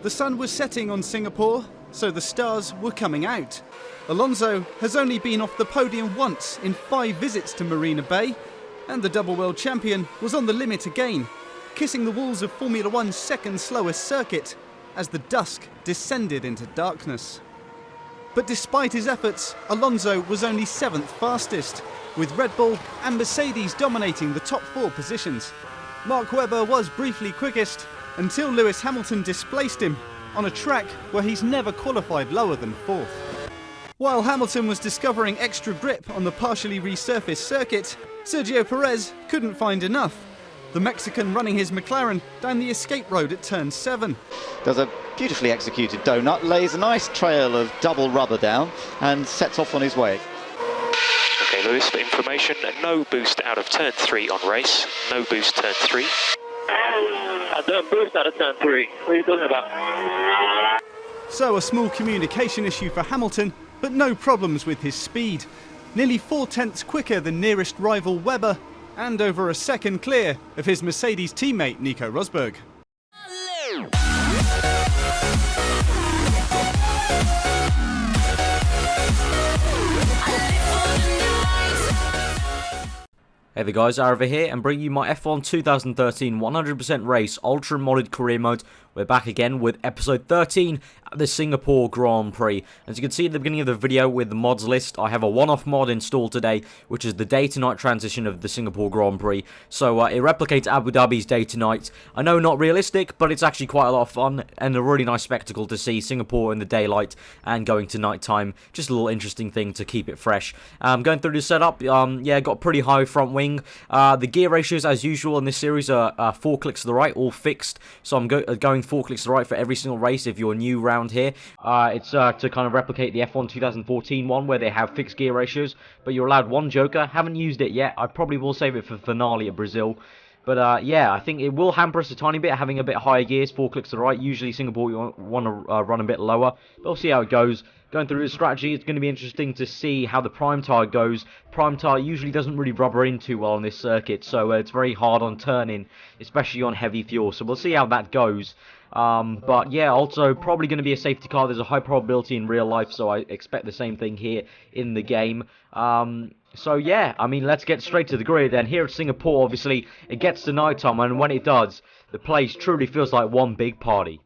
The sun was setting on Singapore, so the stars were coming out. Alonso has only been off the podium once in 5 visits to Marina Bay, and the double world champion was on the limit again, kissing the walls of Formula One's second slowest circuit as the dusk descended into darkness. But despite his efforts, Alonso was only 7th fastest, with Red Bull and Mercedes dominating the top 4 positions. Mark Webber was briefly quickest until Lewis Hamilton displaced him on a track where he's never qualified lower than 4th. While Hamilton was discovering extra grip on the partially resurfaced circuit, Sergio Perez couldn't find enough. The Mexican running his Mclaren down the escape road at turn 7. Does a beautifully executed donut, lays a nice trail of double rubber down and sets off on his way. Okay, Lewis, for information, no boost out of turn 3 on race. No boost turn 3. I don't boost out of turn 3. What are you talking about? So a small communication issue for Hamilton, but no problems with his speed. Nearly 4 tenths quicker than nearest rival Webber, and over a second clear of his Mercedes teammate Nico Rosberg. Hey there guys, aarava here and bring you my F1 2013 100% race ultra modded career mode. We're back again with episode 13 at the Singapore Grand Prix. As you can see at the beginning of the video with the mods list, I have a one-off mod installed today, which is the day-to-night transition of the Singapore Grand Prix. So it replicates Abu Dhabi's day-to-night. I know not realistic, but it's actually quite a lot of fun and a really nice spectacle to see Singapore in the daylight and going to nighttime. Just a little interesting thing to keep it fresh. Going through the setup, yeah, got pretty high front wing. The gear ratios, as usual in this series, are 4 clicks to the right, all fixed. So I'm going 4 clicks to the right for every single race if you're new round here. It's to kind of replicate the F1 2014 one where they have fixed gear ratios, but you're allowed 1 joker. Haven't used it yet. I probably will save it for finale at Brazil. But yeah, I think it will hamper us a tiny bit having a bit higher gears, 4 clicks to the right. Usually Singapore you want to run a bit lower, but we'll see how it goes. Going through the strategy, it's going to be interesting to see how the prime tire goes. Prime tire usually doesn't really rubber in too well on this circuit, so it's very hard on turning, especially on heavy fuel. So we'll see how that goes. But yeah, also probably going to be a safety car. There's a high probability in real life, so I expect the same thing here in the game. So yeah, I mean, let's get straight to the grid. And here at Singapore, obviously, it gets to night time, and when it does, the place truly feels like one big party.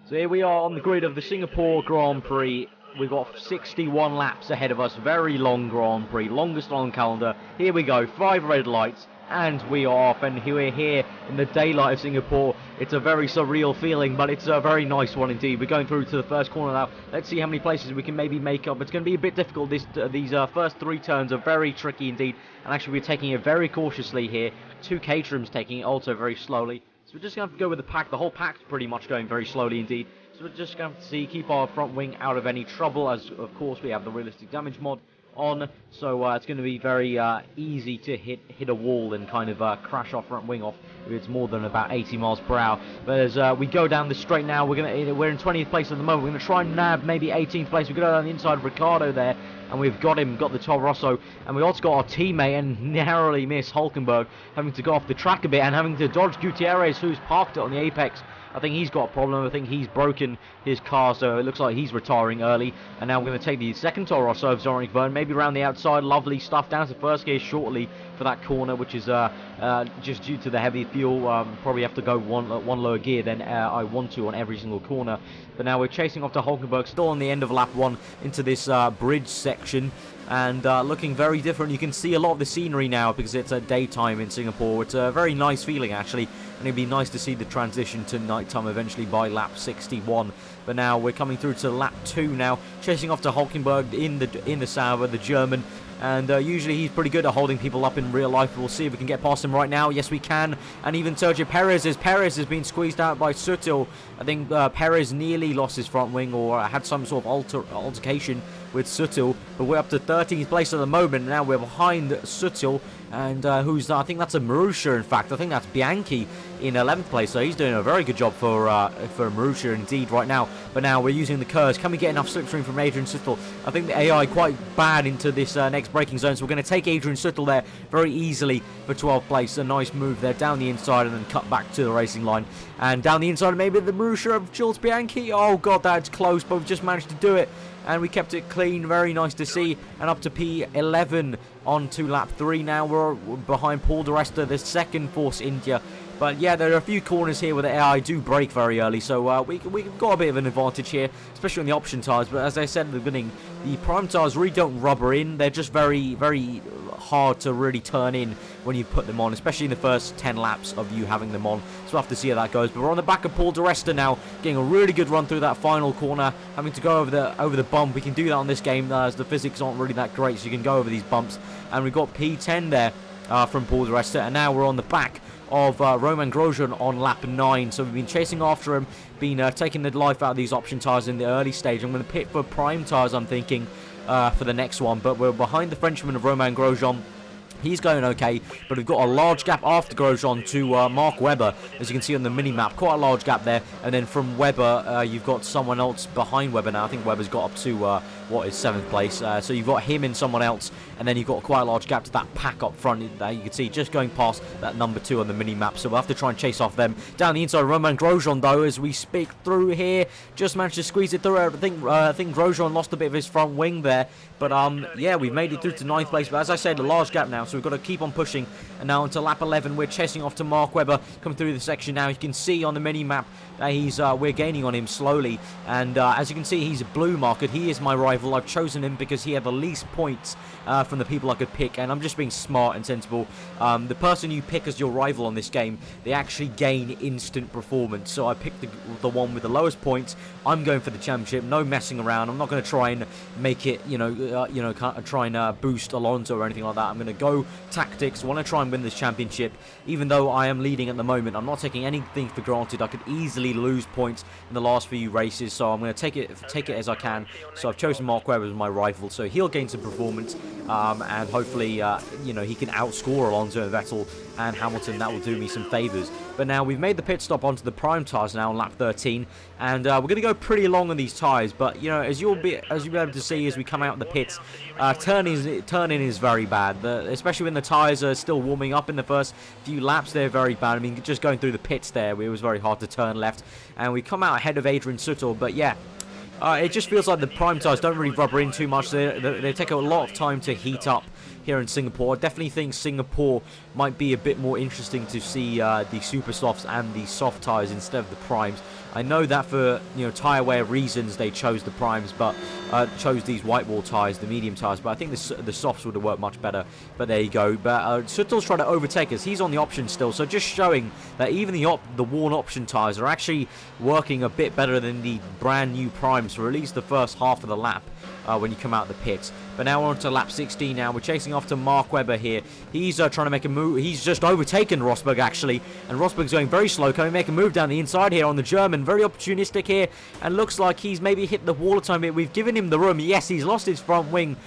So here we are on the grid of the Singapore Grand Prix. We've got 61 laps ahead of us. Very long Grand Prix, longest on calendar. Here we go, 5 red lights, and we are off. And we're here in the daylight of Singapore. It's a very surreal feeling, but it's a very nice one indeed. We're going through to the first corner now. Let's see how many places we can maybe make up. It's going to be a bit difficult. These first 3 turns are very tricky indeed. And actually, we're taking it very cautiously here. 2 Caterhams taking it also very slowly. So we're just going to have to go with the pack. The whole pack's pretty much going very slowly indeed. So we're just going to have to keep our front wing out of any trouble, as of course we have the realistic damage mod on, so it's going to be very easy to hit a wall and kind of crash our front wing off if it's more than about 80 miles per hour. But as we go down the straight now, we're in 20th place at the moment. We're going to try and nab maybe 18th place. We go down the inside of Ricciardo there, and we've got the Toro Rosso, and we also got our teammate and narrowly missed Hulkenberg, having to go off the track a bit and having to dodge Gutierrez, who's parked it on the apex. I think he's got a problem. I think he's broken his car, so it looks like he's retiring early. And now we're going to take the second Toro Rosso of Zoran Verne, maybe around the outside. Lovely stuff down to first gear shortly for that corner, which is just due to the heavy fuel. Probably have to go one lower gear than I want to on every single corner. But now we're chasing off to Hulkenberg, still on the end of lap 1 into this bridge section. And looking very different. You can see a lot of the scenery now because it's daytime in Singapore. It's a very nice feeling actually, and it'd be nice to see the transition to nighttime eventually by lap 61. But now we're coming through to lap 2 now, chasing off to Hulkenberg in the Sauber, the German. And usually he's pretty good at holding people up in real life. We'll see if we can get past him right now. Yes, we can. And even Sergio Perez has been squeezed out by Sutil. I think Perez nearly lost his front wing or had some sort of altercation with Sutil. But we're up to 13th place at the moment. Now we're behind Sutil. And I think that's a Marussia, in fact. I think that's Bianchi in 11th place. So he's doing a very good job for Marussia indeed right now. But now we're using the curves. Can we get enough slipstream from Adrian Sutil? I think the AI quite bad into this next braking zone. So we're going to take Adrian Sutil there very easily for 12th place. A nice move there down the inside and then cut back to the racing line. And down the inside, maybe the Marussia of Jules Bianchi. Oh, God, that's close. But we've just managed to do it. And we kept it clean, very nice to see. And up to P11 on to lap 3 now. We're behind Paul di Resta, the second Force India. But yeah, there are a few corners here where the AI do brake very early, so we've got a bit of an advantage here, especially on the option tyres. But as I said at the beginning, the prime tyres really don't rubber in. They're just very, very hard to really turn in when you put them on, especially in the first 10 laps of you having them on. So we'll have to see how that goes. But we're on the back of Paul di Resta now, getting a really good run through that final corner, having to go over the bump. We can do that on this game as the physics aren't really that great, so you can go over these bumps. And we've got P10 there from Paul di Resta, and now we're on the back of Romain Grosjean on lap 9. So we've been chasing after him, been taking the life out of these option tyres in the early stage. I'm going to pit for prime tyres, I'm thinking, for the next one. But we're behind the Frenchman of Romain Grosjean. He's going okay, but we've got a large gap after Grosjean to Mark Webber, as you can see on the mini-map. Quite a large gap there. And then from Webber, you've got someone else behind Webber now. I think Webber's got up to, what is 7th place. So you've got him and someone else, and then you've got quite a large gap to that pack up front. There you can see just going past that number 2 on the mini-map. So we'll have to try and chase off them. Down the inside, Romain Grosjean, though, as we speak through here, just managed to squeeze it through. I think Grosjean lost a bit of his front wing there. But yeah, we've made it through to 9th place. But as I said, a large gap now, so we've got to keep on pushing. And now onto lap 11, we're chasing off to Mark Webber, coming through the section now. You can see on the mini-map that we're gaining on him slowly. And as you can see, he's a blue market. He is my rival. I've chosen him because he had the least points from the people I could pick. And I'm just being smart and sensible. The person you pick as your rival on this game, they actually gain instant performance. So I picked the one with the lowest points. I'm going for the championship. No messing around. I'm not going to try and make it, try and boost Alonso or anything like that. I'm going to go tactics. I want to try and win this championship. Even though I am leading at the moment, I'm not taking anything for granted. I could easily lose points in the last few races, so I'm going to take it as I can. So I've chosen Mark Webber as my rival, so he'll gain some performance, and hopefully, he can outscore Alonso and Vettel and Hamilton. That will do me some favours. But now we've made the pit stop onto the prime tyres now on lap 13, and we're going to go pretty long on these tyres. But as you'll be able to see as we come out of the pits, turning is very bad. Especially when the tyres are still warming up in the first few laps, they're very bad. I mean, just going through the pits there, it was very hard to turn left, and we come out ahead of Adrian Sutil. But yeah. It just feels like the prime tyres don't really rubber in too much. They take a lot of time to heat up here in Singapore. I definitely think Singapore might be a bit more interesting to see the super softs and the soft tyres instead of the primes. I know that for tyre wear reasons they chose the primes, but chose these white wall tyres, the medium tyres. But I think the softs would have worked much better. But there you go. But Sutil's trying to overtake us. He's on the option still, so just showing that even the worn option tyres are actually working a bit better than the brand new primes for at least the first half of the lap when you come out of the pits. But now we're on to lap 16 now. We're chasing off to Mark Webber here. He's trying to make a move. He's just overtaken Rosberg, actually. And Rosberg's going very slow. Can he make a move down the inside here on the German? Very opportunistic here. And looks like he's maybe hit the wall a tiny bit. We've given him the room. Yes, he's lost his front wing.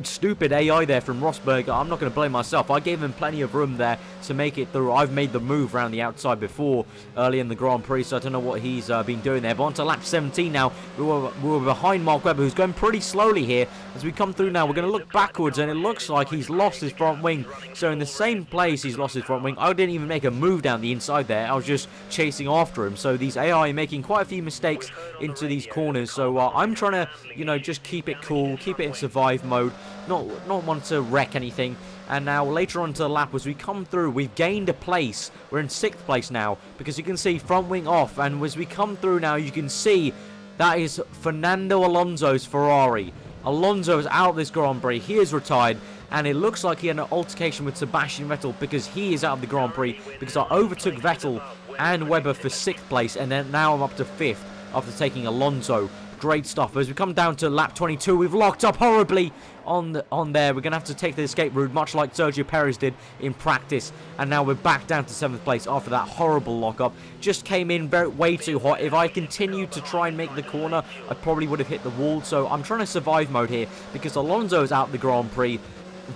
stupid AI there from Rosberg. I'm not going to blame myself. I gave him plenty of room there to make it through. I've made the move around the outside before early in the Grand Prix, so I don't know what he's been doing there. But on to lap 17 now. We were behind Mark Webber, who's going pretty slowly here. As we come through now, we're going to look backwards, and it looks like he's lost his front wing. So in the same place he's lost his front wing, I didn't even make a move down the inside there. I was just chasing after him. So these AI are making quite a few mistakes into these corners. So I'm trying to, you know, just keep it cool, keep it in survive mode, not want to wreck anything. And now later on to the lap, as we come through, we've gained a place. We're in 6th place now, because you can see front wing off. And as we come through now, you can see that is Fernando Alonso's Ferrari. Alonso is out of this Grand Prix. He is retired, and it looks like he had an altercation with Sebastian Vettel, because he is out of the Grand Prix, because I overtook Vettel and Webber for 6th place, and then now I'm up to 5th after taking Alonso. Great stuff. As we come down to lap 22, we've locked up horribly on there. We're going to have to take the escape route, much like Sergio Perez did in practice. And now we're back down to 7th place after that horrible lockup. Just came in way too hot. If I continued to try and make the corner, I probably would have hit the wall. So I'm trying to survive mode here, because Alonso is out of the Grand Prix.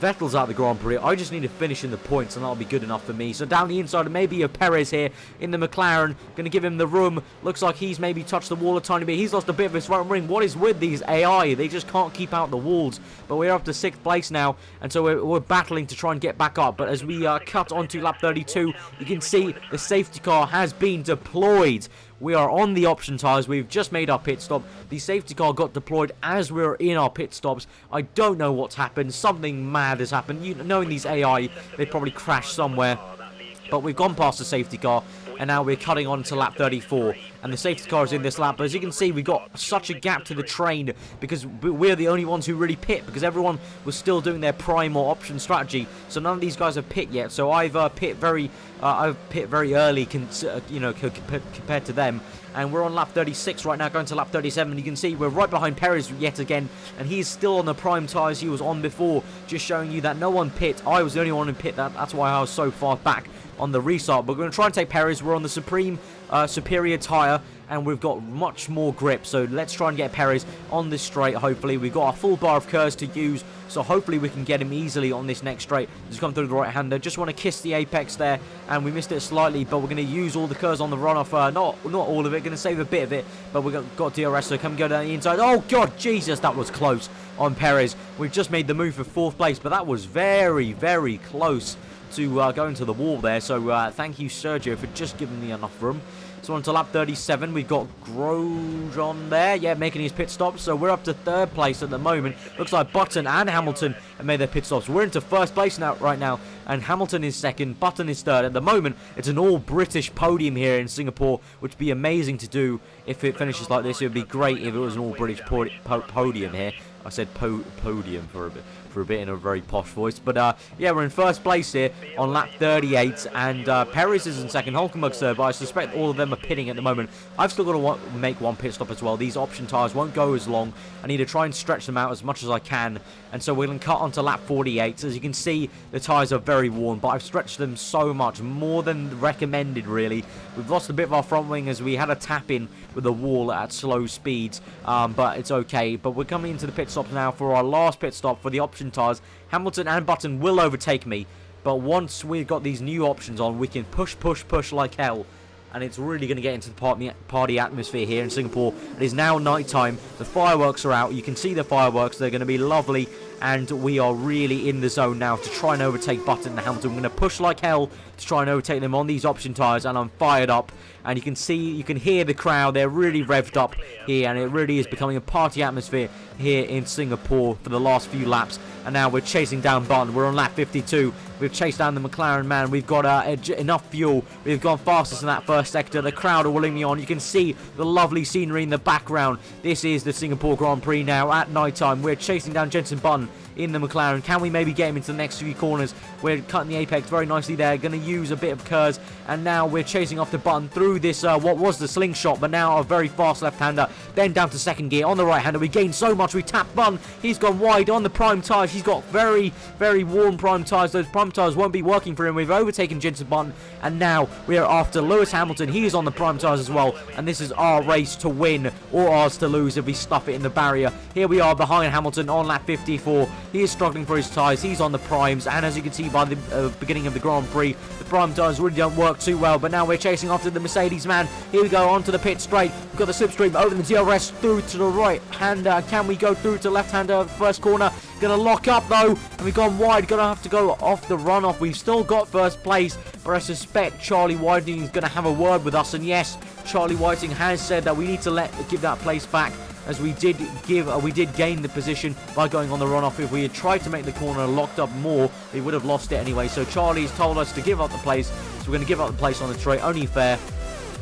Vettel's out of the Grand Prix. I just need to finish in the points, and that'll be good enough for me. So down the inside, maybe a Perez here in the Mclaren. Going to give him the room. Looks like he's maybe touched the wall a tiny bit. He's lost a bit of his front ring. What is with these AI? They just can't keep out the walls. But we're up to 6th place now, and so we're battling to try and get back up. But as we cut onto lap 32, you can see the safety car has been deployed. We are on the option tyres. We've just made our pit stop. The safety car got deployed as we were in our pit stops. I don't know what's happened. Something mad has happened. Knowing these AI, they probably crashed somewhere. But we've gone past the safety car, and now we're cutting on to lap 34. And the safety car is in this lap. But as you can see, we've got such a gap to the train, because we're the only ones who really pit, because everyone was still doing their prime or option strategy. So none of these guys have pit yet. So I've pit very early, compared to them. And we're on lap 36 right now, going to lap 37. You can see we're right behind Perez yet again, and he's still on the prime tyres he was on before, just showing you that no one pit. I was the only one in pit. That's why I was so far back on the restart. But we're going to try and take Perez. We're on the superior tyre, and we've got much more grip. So let's try and get Perez on this straight, hopefully. We've got a full bar of curves to use, so hopefully we can get him easily on this next straight. Just come through the right-hander. Just want to kiss the apex there, and we missed it slightly, but we're going to use all the curves on the runoff. Not all of it. Going to save a bit of it, but we've got DRS, so come go down the inside. Oh, God, Jesus, that was close on Perez. We've just made the move for 4th place, but that was very, very close to going to the wall there. So thank you, Sergio, for just giving me enough room. So on to lap 37, we've got Grosjean there, yeah, making his pit stops. So we're up to 3rd place at the moment. Looks like Button and Hamilton have made their pit stops. We're into 1st place now, right now, and Hamilton is 2nd, Button is 3rd. At the moment, it's an all-British podium here in Singapore, which would be amazing to do if it finishes like this. It would be great if it was an all-British podium here. I said podium for a bit in a very posh voice. But yeah, we're in 1st place here on lap 38, and Perez is in 2nd, Hulkenberg's 3rd, but I suspect all of them are pitting at the moment. I've still got to make one pit stop as well. These option tyres won't go as long. I need to try and stretch them out as much as I can, and so we're going to cut onto lap 48. As you can see, the tyres are very worn, but I've stretched them so much, more than recommended, really. We've lost a bit of our front wing as we had a tap-in with the wall at slow speeds, but it's okay. But we're coming into the pit stop now for our last pit stop for the option tyres. Hamilton and Button will overtake me, but once we've got these new options on, we can push like hell, and it's really going to get into the party atmosphere here in Singapore. It is now night time. The fireworks are out. You can see the fireworks. They're going to be lovely, and we are really in the zone now to try and overtake Button and Hamilton. We're going to push like hell to try and overtake them on these option tyres, and I'm fired up. And you can hear the crowd. They're really revved up here, and it really is becoming a party atmosphere here in Singapore for the last few laps. And now we're chasing down Button. We're on lap 52. We've chased down the Mclaren man. We've got enough fuel. We've gone fastest in that 1st sector. The crowd are willing me on. You can see the lovely scenery in the background. This is the Singapore Grand Prix now at night time. We're chasing down Jenson Button in the Mclaren. Can we maybe get him into the next few corners? We're cutting the apex very nicely there. Going to use a bit of curves, and now we're chasing off the Button through this what was the slingshot, but now a very fast left-hander. Then down to 2nd gear on the right-hander. We gained so much. We tapped Button. He's gone wide on the prime tyres. He's got very, very worn prime tyres. Those prime tyres won't be working for him. We've overtaken Jenson Button, and now we are after Lewis Hamilton. He is on the prime tyres as well, and this is our race to win, or ours to lose if we stuff it in the barrier. Here we are behind Hamilton on lap 54. He is struggling for his tyres. He's on the primes, and as you can see by the beginning of the Grand Prix, the prime tyres really don't work too well. But now we're chasing after the Mercedes man. Here we go onto the pit straight. We've got the slipstream over the DRS through to the right hander. Can we go through to left hander first corner? Gonna lock up though, and we've gone wide. Gonna have to go off the runoff. We've still got first place, but I suspect Charlie Whiting is gonna have a word with us. And yes, Charlie Whiting has said that we need to give that place back, as we did gain the position by going on the runoff. If we had tried to make the corner locked up more, we would have lost it anyway. So Charlie's told us to give up the place, so we're going to give up the place on the straight. Only fair,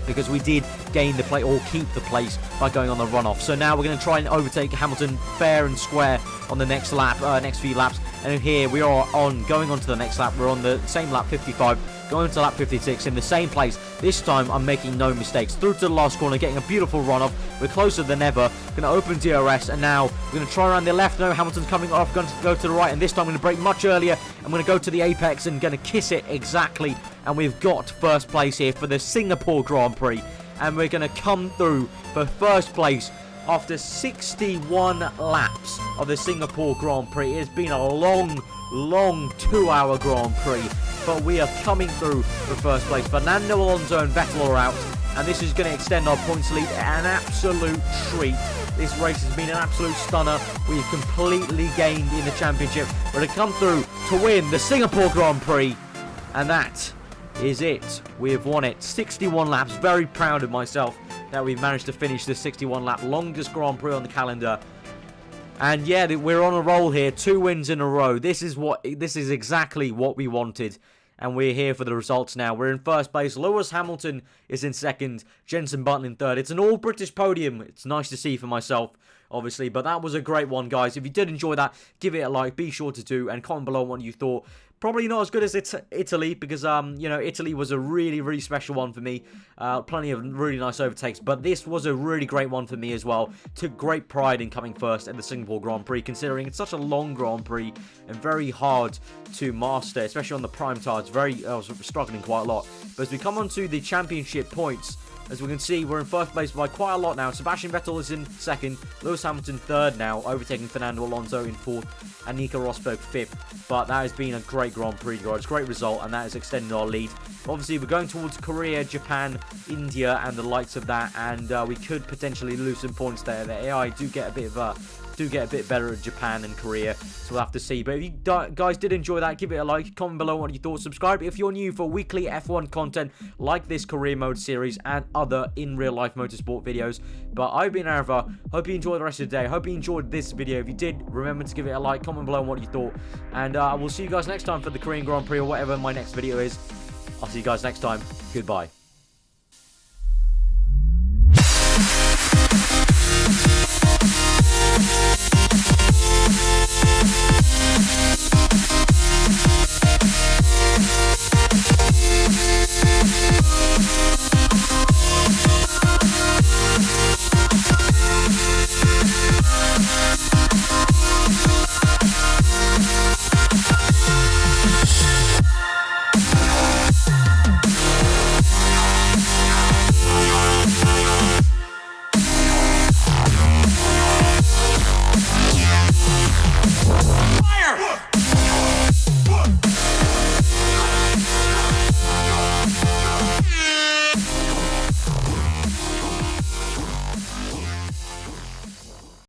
because we did gain the place, or keep the place, by going on the runoff. So now we're going to try and overtake Hamilton fair and square on the next lap, next few laps. And here we are going on to the next lap. We're on the same lap 55, going to lap 56 in the same place. This time I'm making no mistakes. Through to the last corner, getting a beautiful runoff. We're closer than ever. Going to open DRS, and now we're going to try around the left. No, Hamilton's coming off, going to go to the right, and this time I'm going to brake much earlier. I'm going to go to the apex and going to kiss it exactly. And we've got first place here for the Singapore Grand Prix. And we're going to come through for first place after 61 laps of the Singapore Grand Prix. It's been a long 2-hour Grand Prix, but we are coming through for first place. Fernando Alonso and Vettel are out, and this is going to extend our points lead. An absolute treat. This race has been an absolute stunner. We've completely gained in the championship. We're going to come through to win the Singapore Grand Prix, and that is it. We have won it. 61 laps. Very proud of myself that we've managed to finish the 61 lap longest Grand Prix on the calendar. And yeah, we're on a roll here. 2 wins in a row. This is exactly what we wanted. And we're here for the results now. We're in first place. Lewis Hamilton is in second. Jenson Button in third. It's an all-British podium. It's nice to see for myself, obviously. But that was a great one, guys. If you did enjoy that, give it a like. Be sure to do. And comment below what you thought. Probably not as good as Italy, because, you know, Italy was a really special one for me. Plenty of really nice overtakes. But this was a really great one for me as well. Took great pride in coming first at the Singapore Grand Prix, considering it's such a long Grand Prix and very hard to master, especially on the prime tyres. I was struggling quite a lot. But as we come on to the championship points, as we can see, we're in first place by quite a lot now. Sebastian Vettel is in second. Lewis Hamilton third now, overtaking Fernando Alonso in fourth. And Nico Rosberg fifth. But that has been a great Grand Prix, guys. Great result, and that has extended our lead. Obviously, we're going towards Korea, Japan, India, and the likes of that. And we could potentially lose some points there. The AI do get a bit better at Japan and Korea, so we'll have to see. But if you guys did enjoy that, give it a like, comment below what you thought, subscribe if you're new for weekly F1 content like this career mode series and other in real life motorsport videos. But I've been aarava. Hope you enjoyed the rest of the day. Hope you enjoyed this video. If you did, remember to give it a like, comment below what you thought, and we'll see you guys next time for the Korean Grand Prix or whatever my next video is. I'll see you guys next time. Goodbye.